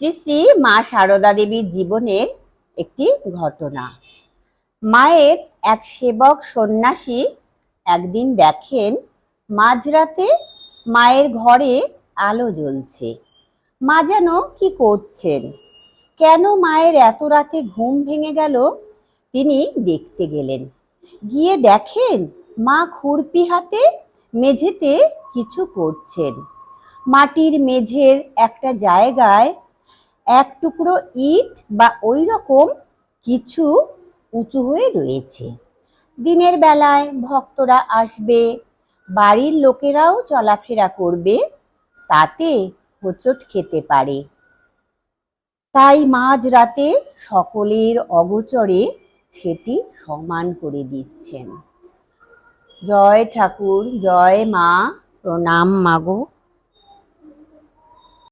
শ্রী শ্রী মা সারদা দেবীর জীবনের একটি ঘটনা। মায়ের এক সেবক সন্ন্যাসী একদিন দেখেন মাঝরাতে মায়ের ঘরে আলো জ্বলছে। মা যেন কি করছেন, কেন মায়ের এত রাতে ঘুম ভেঙে গেল? তিনি দেখতে গেলেন। গিয়ে দেখেন মা খুরপি হাতে মেঝেতে কিছু করছেন। মাটির মেঝের একটা জায়গায় এক টুকরো ইট বা ওই রকম কিছু উঁচু হয়ে রয়েছে। দিনের বেলায় ভক্তরা আসবে, বাড়ির লোকেরাও চলাফেরা করবে, তাতে হোঁচট খেতে পারে। তাই মাঝরাতে সকলের অগোচরে সেটি সমান করে দিচ্ছেন। জয় ঠাকুর, জয় মা, প্রণাম মাগো।